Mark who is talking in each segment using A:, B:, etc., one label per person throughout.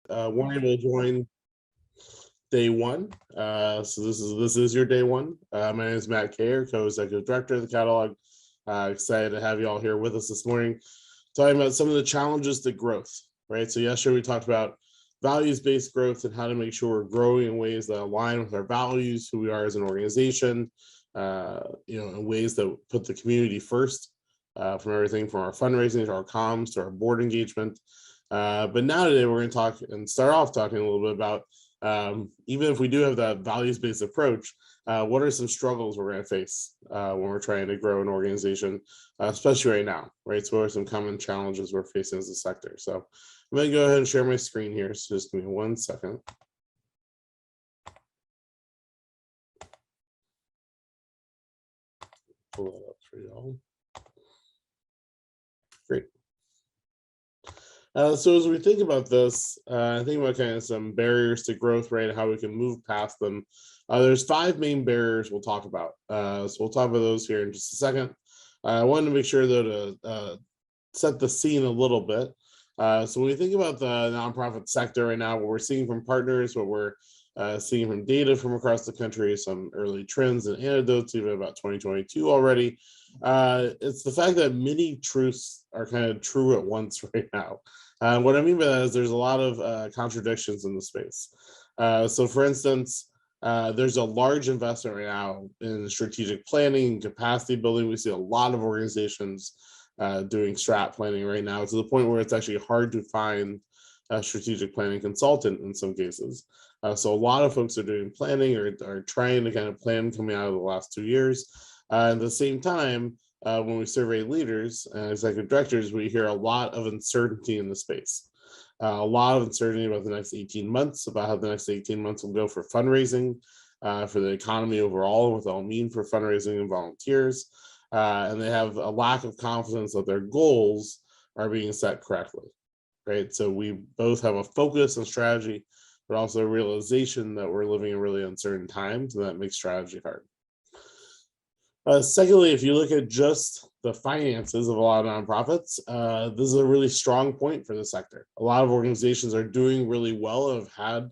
A: weren't able to join day one. So this is your day one. My name is Matt Kayer, co-executive director of the catalog. Excited to have you all here with us this morning, talking about some of the challenges to growth, right? So yesterday we talked about values-based growth and how to make sure we're growing in ways that align with our values, who we are as an organization, in ways that put the community first, from everything from our fundraising to our comms to our board engagement. But now today we're going to talk and start off talking a little bit about, even if we do have that values-based approach, what are some struggles we're going to face when we're trying to grow an organization, especially right now, right? So what are some common challenges we're facing as a sector? So I'm going to go ahead and share my screen here. So just give me 1 second. Pull that up for y'all. Great. So as we think about this, think about kind of some barriers to growth, right? How we can move past them. There's 5 main barriers we'll talk about. So we'll talk about those here in just a second. I wanted to make sure though to set the scene a little bit. So when we think about the nonprofit sector right now, what we're seeing from partners, what we're seeing from data from across the country, some early trends and anecdotes, even about 2022 already, it's the fact that many truths are kind of true at once right now. What I mean by that is there's a lot of contradictions in the space. So for instance, there's a large investment right now in strategic planning and capacity building. We see a lot of organizations doing strat planning right now, to the point where it's actually hard to find a strategic planning consultant in some cases. So a lot of folks are doing planning or are trying to kind of plan coming out of the last 2 years. At the same time, when we survey leaders and executive directors, we hear a lot of uncertainty in the space. A lot of uncertainty about the next 18 months, about how the next 18 months will go for fundraising, for the economy overall, what that'll mean for fundraising and volunteers. And they have a lack of confidence that their goals are being set correctly, right? So we both have a focus and strategy, but also a realization that we're living in really uncertain times, and that makes strategy hard. Secondly, if you look at just the finances of a lot of nonprofits, this is a really strong point for the sector. A lot of organizations are doing really well, have had,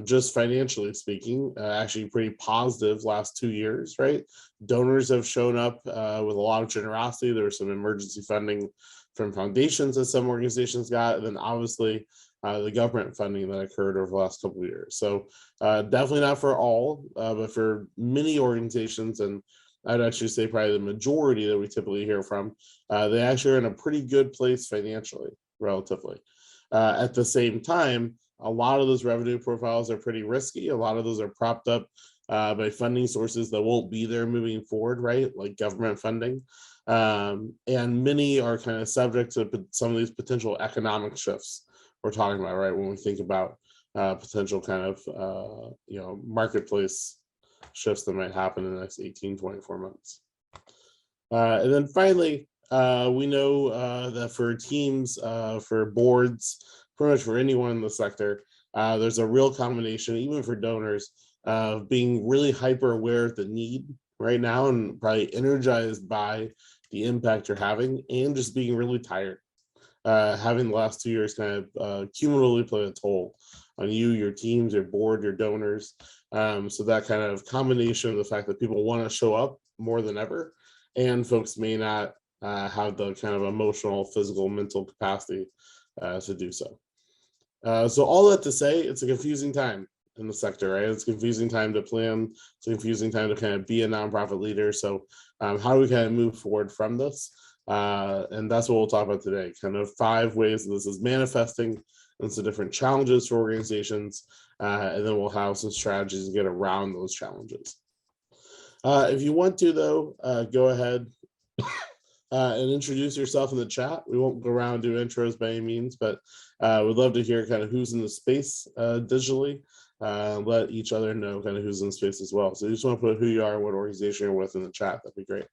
A: just financially speaking, actually pretty positive last 2 years, right? Donors have shown up with a lot of generosity. There was some emergency funding from foundations that some organizations got, and then obviously the government funding that occurred over the last couple of years. So definitely not for all, but for many organizations, and I'd actually say probably the majority that we typically hear from, they actually are in a pretty good place financially, relatively. At the same time, a lot of those revenue profiles are pretty risky. A lot of those are propped up by funding sources that won't be there moving forward, right? Like government funding. And many are kind of subject to some of these potential economic shifts we're talking about, right? When we think about potential kind of, marketplace shifts that might happen in the next 18, 24 months. And then finally, we know that for teams, for boards, pretty much for anyone in the sector, there's a real combination, even for donors, of being really hyper aware of the need right now and probably energized by the impact you're having, and just being really tired. Having the last 2 years kind of cumulatively play a toll on you, your teams, your board, your donors. So that kind of combination of the fact that people want to show up more than ever, and folks may not have the kind of emotional, physical, mental capacity to do so. So all that to say, it's a confusing time in the sector, right? It's a confusing time to plan. It's a confusing time to kind of be a nonprofit leader. So how do we kind of move forward from this? And that's what we'll talk about today, kind of 5 ways that this is manifesting and some different challenges for organizations. And then we'll have some strategies to get around those challenges. If you want to, though, go ahead and introduce yourself in the chat. We won't go around and do intros by any means, but we'd love to hear kind of who's in the space digitally. Let each other know kind of who's in the space as well. So you just want to put who you are and what organization you're with in the chat. That'd be great.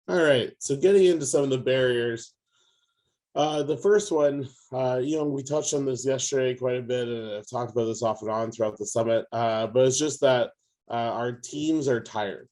A: All right, so getting into some of the barriers. The first one, we touched on this yesterday quite a bit, and I've talked about this off and on throughout the summit, but it's just that our teams are tired,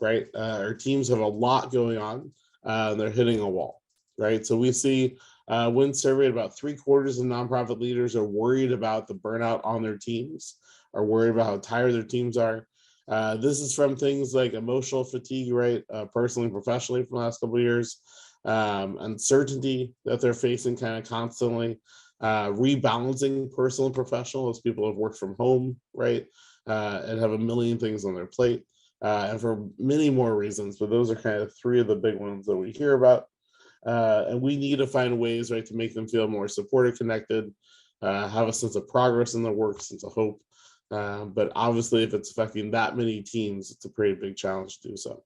A: right? Our teams have a lot going on, and they're hitting a wall, right? So we see When surveyed, about 3/4 of nonprofit leaders are worried about the burnout on their teams, are worried about how tired their teams are. This is from things like emotional fatigue, right? Personally and professionally from the last couple of years, uncertainty that they're facing kind of constantly, rebalancing personal and professional as people have worked from home, right? And have a million things on their plate, and for many more reasons, but those are kind of three of the big ones that we hear about. And we need to find ways, right, to make them feel more supported, connected, have a sense of progress in their work, sense of hope. But obviously, if it's affecting that many teams, it's a pretty big challenge to do so.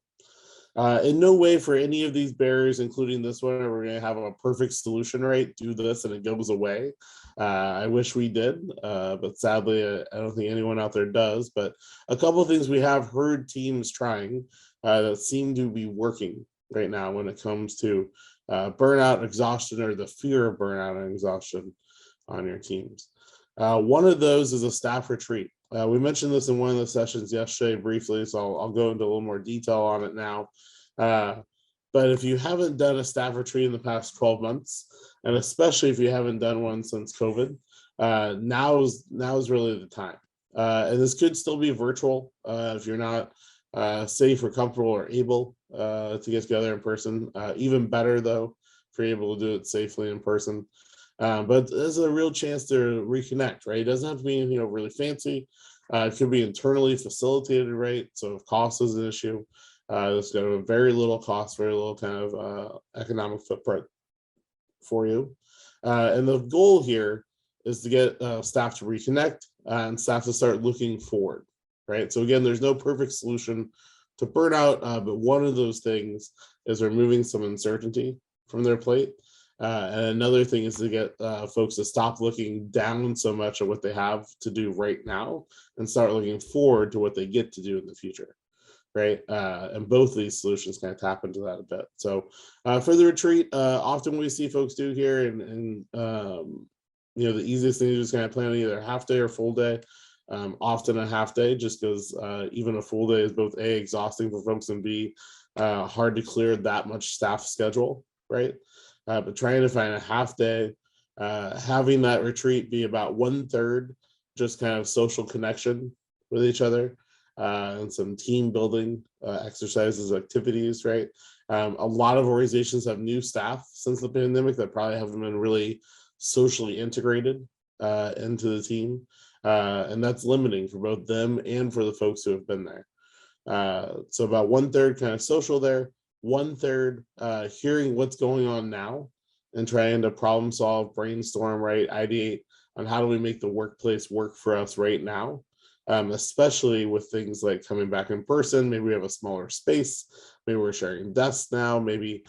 A: In no way for any of these barriers, including this one, are we going to have a perfect solution, right? Do this and it goes away. I wish we did, but sadly, I don't think anyone out there does. But a couple of things we have heard teams trying that seem to be working right now when it comes to burnout, exhaustion, or the fear of burnout and exhaustion on your teams. One of those is a staff retreat. We mentioned this in one of the sessions yesterday briefly, so I'll go into a little more detail on it now. But if you haven't done a staff retreat in the past 12 months, and especially if you haven't done one since COVID, now is really the time. And this could still be virtual if you're not safe or comfortable or able to get together in person. Even better though, if you're able to do it safely in person. But there's a real chance to reconnect, right? It doesn't have to be, really fancy. It could be internally facilitated, right? So if cost is an issue, there's going to be very little cost, very little kind of economic footprint for you. And the goal here is to get staff to reconnect and staff to start looking forward, right? So again, there's no perfect solution to burnout, but one of those things is removing some uncertainty from their plate. And another thing is to get folks to stop looking down so much at what they have to do right now and start looking forward to what they get to do in the future, right? And both of these solutions kind of tap into that a bit. So for the retreat, often we see folks do here, and the easiest thing to do is kind of plan either a half day or full day. Often a half day, just because even a full day is both A, exhausting for folks, and B, hard to clear that much staff schedule, right? But trying to find a half day, having that retreat be about 1/3 just kind of social connection with each other, and some team building exercises, activities, right? A lot of organizations have new staff since the pandemic that probably haven't been really socially integrated into the team. And that's limiting for both them and for the folks who have been there. So about 1/3 kind of social there, 1/3 hearing what's going on now and trying to problem solve, brainstorm, right, ideate on how do we make the workplace work for us right now, especially with things like coming back in person. Maybe we have a smaller space, maybe we're sharing desks now, maybe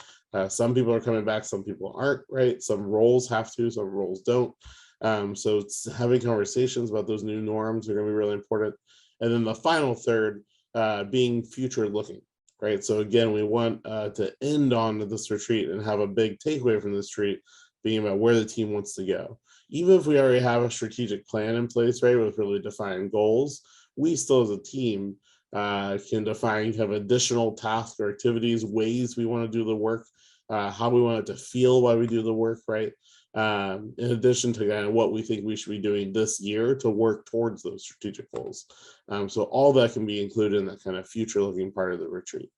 A: some people are coming back, some people aren't, right? Some roles have to, some roles don't. So it's having conversations about those new norms are going to be really important. And then the final third being future looking, right? So again, we want to end on this retreat and have a big takeaway from this retreat being about where the team wants to go. Even if we already have a strategic plan in place, right, with really defined goals, we still as a team can define kind of additional tasks or activities, ways we want to do the work, how we want it to feel while we do the work, right? In addition to kind of what we think we should be doing this year to work towards those strategic goals. So all that can be included in that kind of future looking part of the retreat.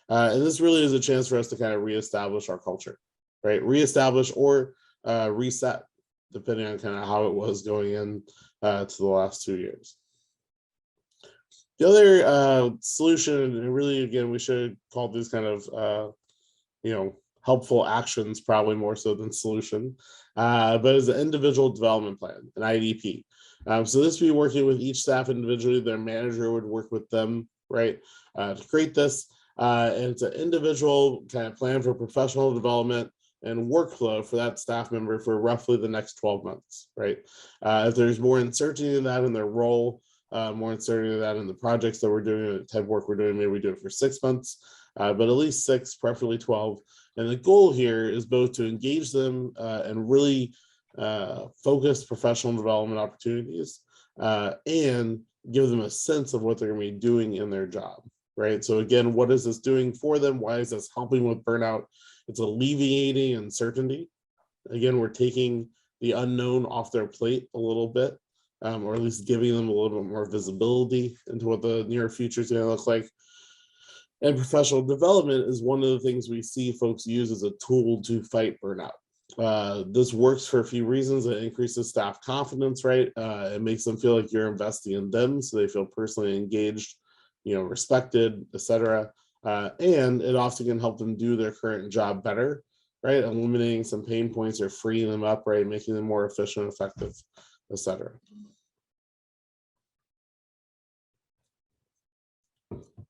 A: And this really is a chance for us to kind of reestablish our culture, right? Reestablish or reset, depending on kind of how it was going in to the last 2 years. The other solution, and really, again, we should call these kind of, helpful actions, probably more so than solution, but as an individual development plan, an IDP. So this would be working with each staff individually. Their manager would work with them, right, to create this. And it's an individual kind of plan for professional development and workflow for that staff member for roughly the next 12 months, right? If there's more uncertainty in that in their role, more uncertainty in that in the projects that we're doing, the type of work we're doing, maybe we do it for 6 months, but at least 6, preferably 12. And the goal here is both to engage them and really focus professional development opportunities and give them a sense of what they're going to be doing in their job, right? So again, what is this doing for them? Why is this helping with burnout? It's alleviating uncertainty, Again, we're taking the unknown off their plate a little bit, or at least giving them a little bit more visibility into what the near future is going to look like. And professional development is one of the things we see folks use as a tool to fight burnout. This works for a few reasons. It increases staff confidence, right? It makes them feel like you're investing in them, so they feel personally engaged, respected, etc. And it often can help them do their current job better, right? Eliminating some pain points or freeing them up, right? Making them more efficient, effective, etc.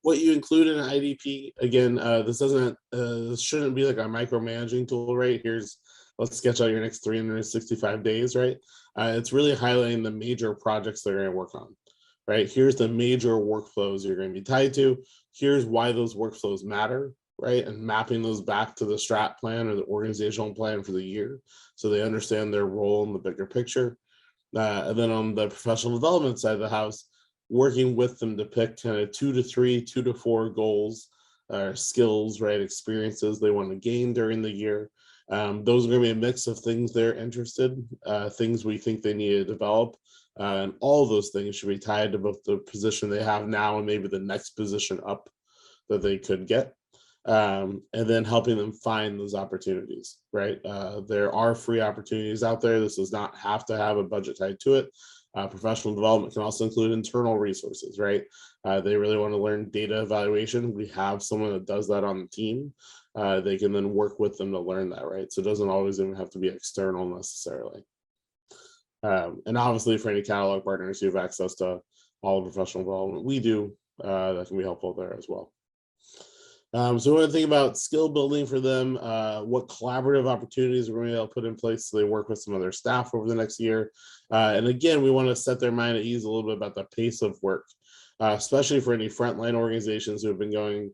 A: What you include in an IDP, again, this shouldn't be like a micromanaging tool, right? Let's sketch out your next 365 days, right? It's really highlighting the major projects they're going to work on, right? Here's the major workflows you're going to be tied to. Here's why those workflows matter, right? And mapping those back to the strat plan or the organizational plan for the year, so they understand their role in the bigger picture. And then on the professional development side of the house, working with them to pick kind of 2 to 3, 2 to 4 goals or skills, right? Experiences they want to gain during the year. Those are going to be a mix of things they're interested, things we think they need to develop. And all of those things should be tied to both the position they have now and maybe the next position up that they could get. And then helping them find those opportunities, right? There are free opportunities out there. This does not have to have a budget tied to it. Professional development can also include internal resources, right? They really want to learn data evaluation. We have someone that does that on the team. They can then work with them to learn that, right? So it doesn't always even have to be external necessarily. And obviously for any catalog partners who have access to all the professional development we do, that can be helpful there as well. So we want to think about skill building for them, what collaborative opportunities we're going to be able to put in place so they work with some other staff over the next year. And again, we want to set their mind at ease a little bit about the pace of work, especially for any frontline organizations who have been going,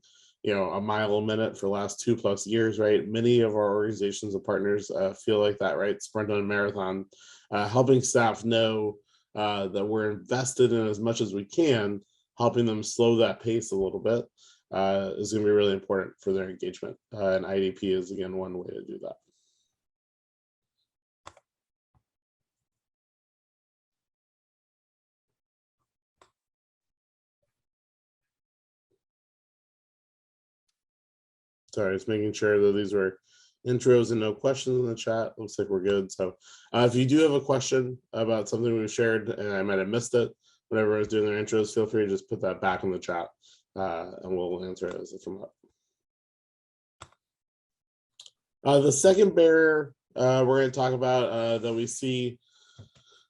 A: a mile a minute for the last 2+ years, right? Many of our organizations and partners feel like that, right? Sprint on marathon, helping staff know that we're invested in as much as we can, helping them slow that pace a little bit. Is going to be really important for their engagement. And IDP is, again, one way to do that. Sorry, just making sure that these were intros and no questions in the chat. Looks like we're good. So if you do have a question about something we shared and I might have missed it, whenever I was doing their intros, feel free to just put that back in the chat and we'll answer it as they come up. The second barrier we're going to talk about that we see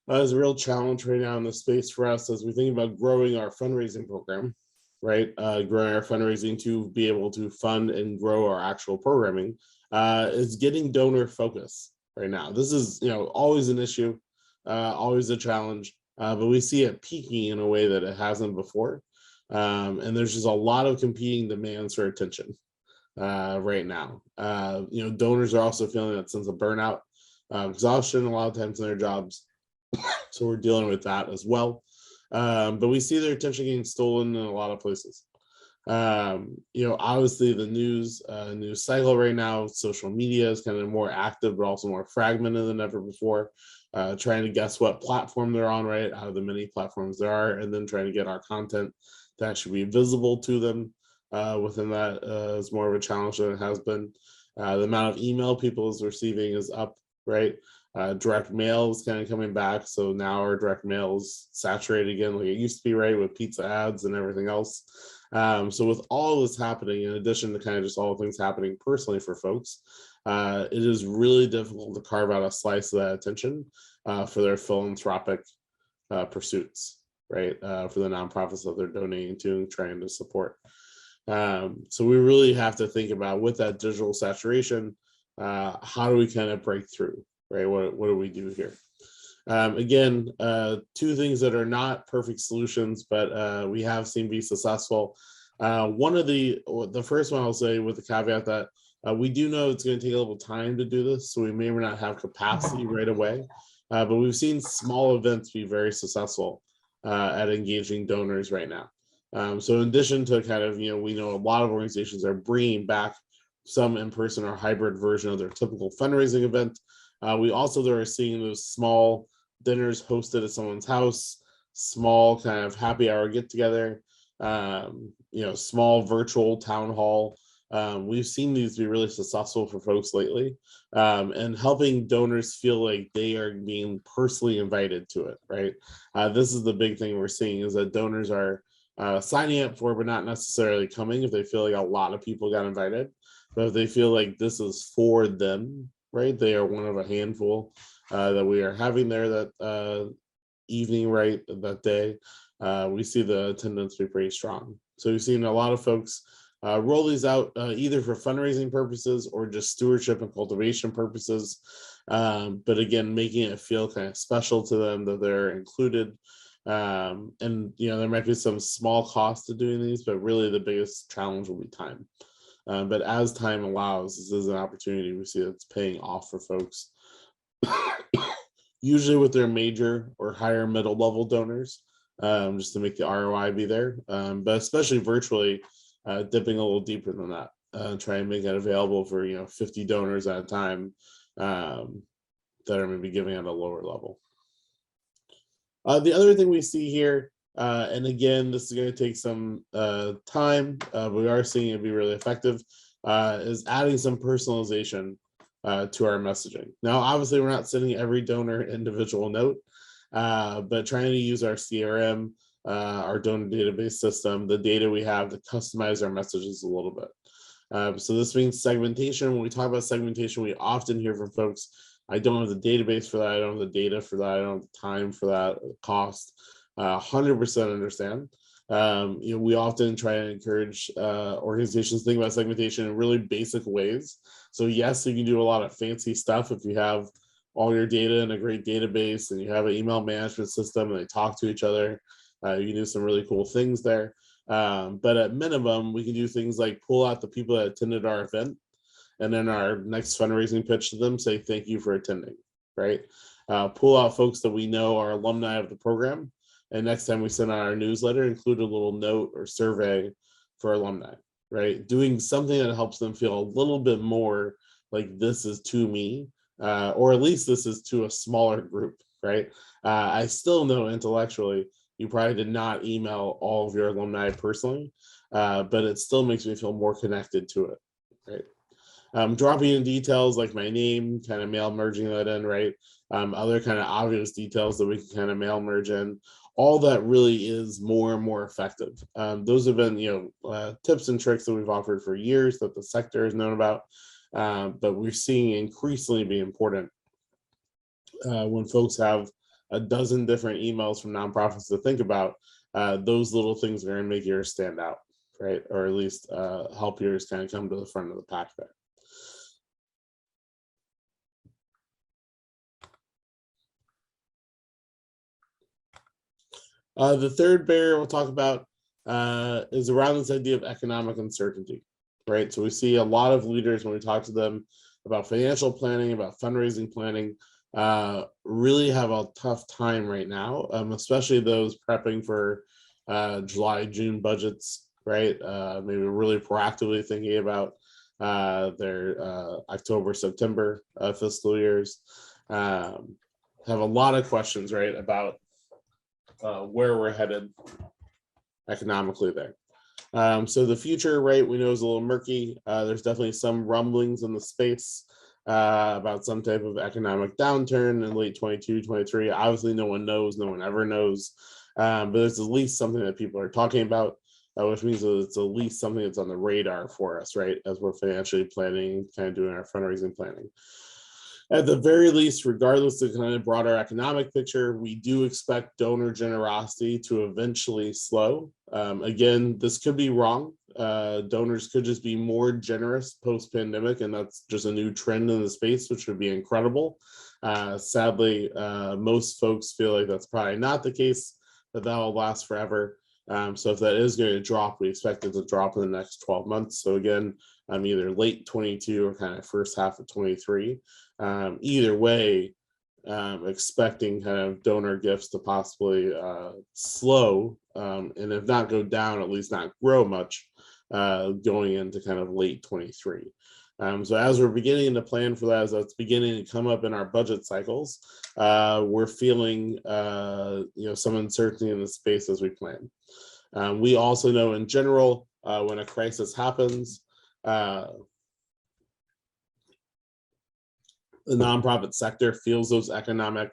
A: as a real challenge right now in the space for us as we think about growing our fundraising program, right? Growing our fundraising to be able to fund and grow our actual programming is getting donor focus right now. This is, always an issue, always a challenge, but we see it peaking in a way that it hasn't before. And there's just a lot of competing demands for attention right now. Donors are also feeling that sense of burnout, exhaustion a lot of times in their jobs. So we're dealing with that as well. But we see their attention getting stolen in a lot of places. Obviously the news cycle right now, social media is kind of more active, but also more fragmented than ever before. Trying to guess what platform they're on, right, out of the many platforms there are, and then trying to get our content to actually be visible to them within that is more of a challenge than it has been. The amount of email people is receiving is up, right? Direct mail is kind of coming back, so now our direct mail is saturated again like it used to be, right, with pizza ads and everything else. So with all this happening, in addition to kind of just all the things happening personally for folks, it is really difficult to carve out a slice of that attention for their philanthropic pursuits, right, for the nonprofits that they're donating to and trying to support. So we really have to think about, with that digital saturation, how do we kind of break through, right? What do we do here? Again, two things that are not perfect solutions, but we have seen be successful. One of the first one I'll say, with the caveat that we do know it's going to take a little time to do this, so we may or may not have capacity right away. But we've seen small events be very successful at engaging donors right now. So in addition to kind of, we know a lot of organizations are bringing back some in-person or hybrid version of their typical fundraising event. We also are seeing those small dinners hosted at someone's house, small kind of happy hour get together, small virtual town hall. We've seen these be really successful for folks lately, and helping donors feel like they are being personally invited to it, right? This is the big thing we're seeing, is that donors are signing up for, but not necessarily coming if they feel like a lot of people got invited. But if they feel like this is for them, right? They are one of a handful that we are having there that evening, right? That day, we see the attendance be pretty strong. So we've seen a lot of folks roll these out either for fundraising purposes or just stewardship and cultivation purposes. But again, making it feel kind of special to them that they're included. And there might be some small cost to doing these, but really the biggest challenge will be time. But as time allows, this is an opportunity we see that's paying off for folks, usually with their major or higher middle level donors, just to make the ROI be there. But especially virtually, dipping a little deeper than that, try and make it available for 50 donors at a time that are maybe giving at a lower level. The other thing we see here, and again, this is going to take some time, but we are seeing it be really effective, is adding some personalization to our messaging. Now, obviously, we're not sending every donor individual note, but trying to use our CRM, our donor database system, the data we have to customize our messages a little bit. So this means segmentation. When we talk about segmentation, we often hear from folks, I don't have the database for that, I don't have the data for that, I don't have the time for that, the cost. 100% understand. We often try to encourage organizations to think about segmentation in really basic ways. So yes, you can do a lot of fancy stuff if you have all your data in a great database and you have an email management system and they talk to each other. You can do some really cool things there. But at minimum, we can do things like pull out the people that attended our event, and then our next fundraising pitch to them, say thank you for attending, right? Pull out folks that we know are alumni of the program, and next time we send out our newsletter, include a little note or survey for alumni, right? Doing something that helps them feel a little bit more like this is to me, or at least this is to a smaller group, right? I still know intellectually you probably did not email all of your alumni personally, but it still makes me feel more connected to it, right? Dropping in details like my name, kind of mail merging that in, right? Other kind of obvious details that we can kind of mail merge in. All that really is more and more effective. Those have been, tips and tricks that we've offered for years that the sector has known about, but we're seeing increasingly be important when folks have a dozen different emails from nonprofits to think about. Those little things are going to make yours stand out, right? Or at least help yours kind of come to the front of the pack there. The third barrier we'll talk about is around this idea of economic uncertainty, right? So we see a lot of leaders when we talk to them about financial planning, about fundraising planning, really have a tough time right now, especially those prepping for July, June budgets, right? Maybe really proactively thinking about their October, September fiscal years. Have a lot of questions, right, about where we're headed economically there. So the future, right, we know is a little murky. There's definitely some rumblings in the space about some type of economic downturn in late 22, 23. Obviously, no one knows, no one ever knows, but there's at least something that people are talking about, which means that it's at least something that's on the radar for us, right, as we're financially planning, kind of doing our fundraising planning. At the very least, regardless of kind of broader economic picture, we do expect donor generosity to eventually slow. Again, this could be wrong. Donors could just be more generous post-pandemic, and that's just a new trend in the space, which would be incredible. Sadly, most folks feel like that's probably not the case, that will last forever. So if that is going to drop, we expect it to drop in the next 12 months. So again, either late 22 or kind of first half of 23. Either way, expecting kind of donor gifts to possibly slow, and if not go down, at least not grow much going into kind of late 23. So as we're beginning to plan for that, as that's beginning to come up in our budget cycles, we're feeling some uncertainty in the space as we plan. We also know in general, when a crisis happens, the nonprofit sector feels those economic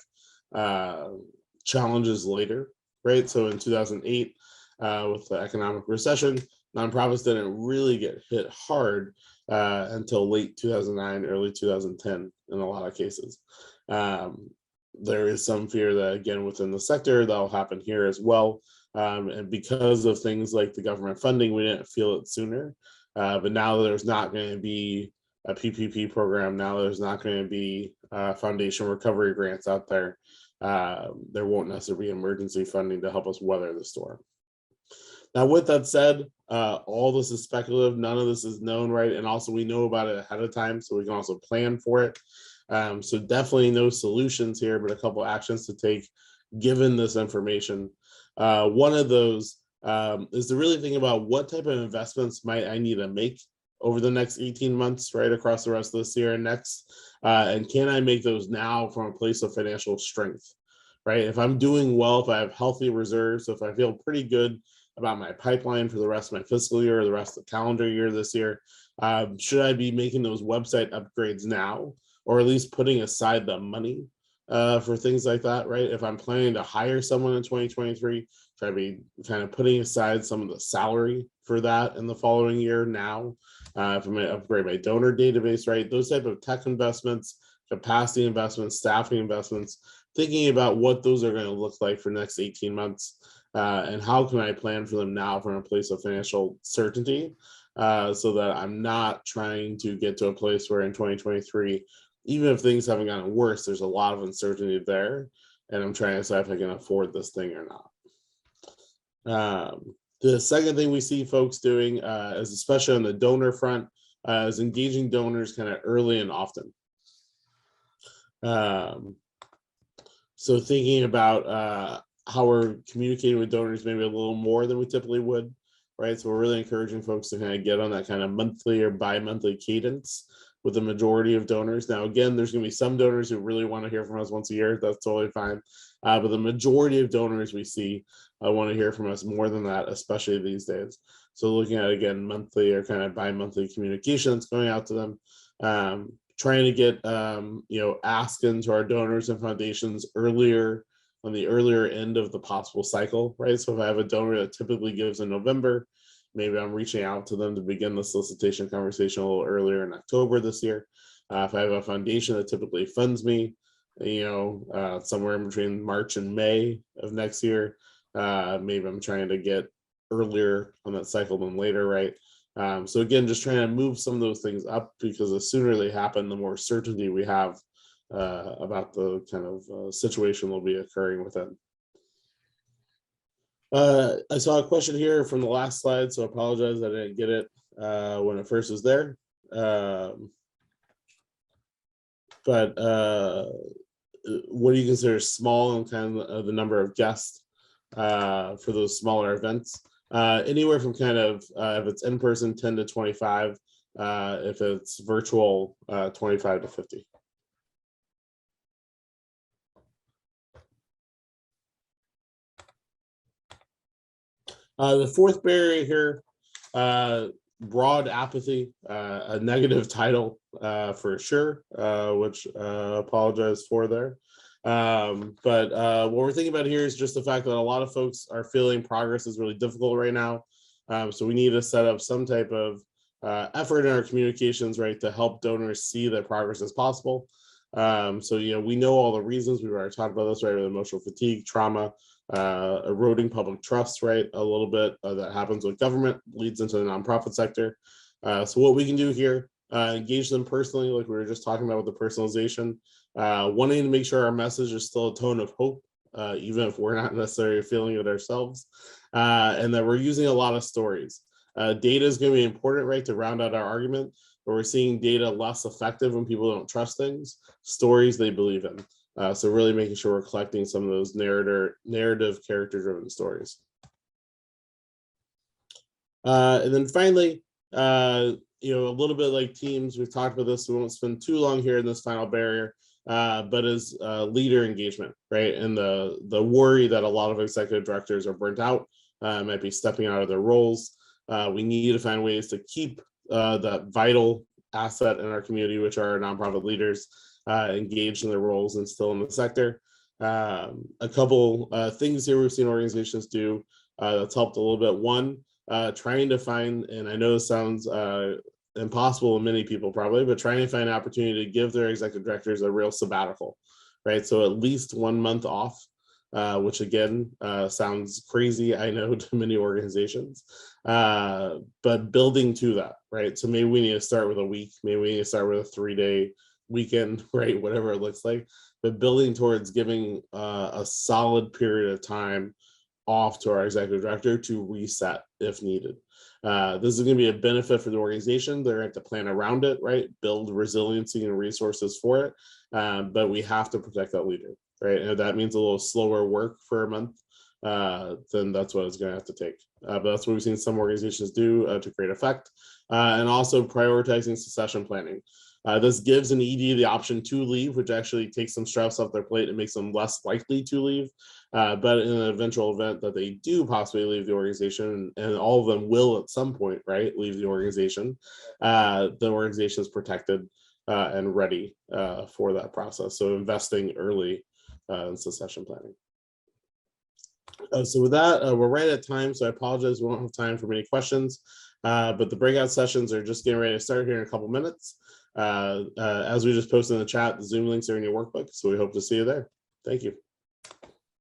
A: challenges later, right? So in 2008, with the economic recession, nonprofits didn't really get hit hard until late 2009, early 2010 in a lot of cases. There is some fear that, again, within the sector, that'll happen here as well. And because of things like the government funding, we didn't feel it sooner. But now there's not going to be a PPP program. Now there's not going to be foundation recovery grants out there. There won't necessarily be emergency funding to help us weather the storm. Now, with that said, all this is speculative. None of this is known, right? And also we know about it ahead of time, so we can also plan for it. So definitely no solutions here, but a couple actions to take given this information. One of those is to really think about what type of investments might I need to make over the next 18 months, right, across the rest of this year and next. And can I make those now from a place of financial strength, right? If I'm doing well, if I have healthy reserves, if I feel pretty good about my pipeline for the rest of my fiscal year or the rest of the calendar year this year, should I be making those website upgrades now, or at least putting aside the money for things like that, right? If I'm planning to hire someone in 2023, should I be kind of putting aside some of the salary for that in the following year now? If I'm going to upgrade my donor database, right? Those type of tech investments, capacity investments, staffing investments, thinking about what those are going to look like for the next 18 months and how can I plan for them now from a place of financial certainty so that I'm not trying to get to a place where in 2023, even if things haven't gotten worse, there's a lot of uncertainty there. And I'm trying to decide if I can afford this thing or not. The second thing we see folks doing is, especially on the donor front, is engaging donors kind of early and often. So thinking about how we're communicating with donors maybe a little more than we typically would, right? So we're really encouraging folks to kind of get on that kind of monthly or bi-monthly cadence with the majority of donors. Now, again, there's going to be some donors who really want to hear from us once a year. That's totally fine. But the majority of donors we see want to hear from us more than that, especially these days. So looking at, again, monthly or kind of bi-monthly communication that's going out to them, trying to get, ask into our donors and foundations earlier, on the earlier end of the possible cycle, right? So if I have a donor that typically gives in November, maybe I'm reaching out to them to begin the solicitation conversation a little earlier in October this year. If I have a foundation that typically funds me, somewhere in between March and May of next year, maybe I'm trying to get earlier on that cycle than later, right? So again, just trying to move some of those things up, because the sooner they happen, the more certainty we have about the kind of situation will be occurring within. I saw a question here from the last slide, so I apologize I didn't get it when it first was there. But what do you consider small in kind of the number of guests for those smaller events? Anywhere from kind of, if it's in person, 10 to 25, if it's virtual, 25 to 50. The fourth barrier here, broad apathy, a negative title for sure, which apologize for there. But what we're thinking about here is just the fact that a lot of folks are feeling progress is really difficult right now. So we need to set up some type of effort in our communications, right, to help donors see that progress is possible. So, we know all the reasons. We've already talked about this, right, with emotional fatigue, trauma, eroding public trust, right, a little bit that happens with government, leads into the nonprofit sector. So what we can do here, engage them personally, like we were just talking about with the personalization, wanting to make sure our message is still a tone of hope, even if we're not necessarily feeling it ourselves, and that we're using a lot of stories. Data is going to be important, right, to round out our argument, but we're seeing data less effective when people don't trust things. Stories they believe in. So really making sure we're collecting some of those narrative character-driven stories. And then finally, a little bit like teams, we've talked about this, so we won't spend too long here in this final barrier, but is leader engagement, right? And the worry that a lot of executive directors are burnt out, might be stepping out of their roles. We need to find ways to keep that vital asset in our community, which are our nonprofit leaders, engaged in their roles and still in the sector. A couple things here we've seen organizations do that's helped a little bit. One, trying to find, and I know this sounds impossible to many people probably, but trying to find an opportunity to give their executive directors a real sabbatical, right? So at least 1 month off, which again sounds crazy, I know, to many organizations, but building to that, right? So maybe we need to start with a week, maybe we need to start with a 3-day weekend, right? Whatever it looks like, but building towards giving a solid period of time off to our executive director to reset if needed. This is going to be a benefit for the organization. They're going to have to plan around it, right? Build resiliency and resources for it. But we have to protect that leader, right? And if that means a little slower work for a month, then that's what it's going to have to take. But that's what we've seen some organizations do to great effect. And also prioritizing succession planning. This gives an ED the option to leave, which actually takes some stress off their plate and makes them less likely to leave. But in an eventual event that they do possibly leave the organization, and all of them will at some point, right, leave the organization is protected and ready for that process. So investing early in succession planning. So with that, we're right at time, so I apologize, we won't have time for many questions, but the breakout sessions are just getting ready to start here in a couple minutes. As we just posted in the chat, the Zoom links are in your workbook, so we hope to see you there. Thank you.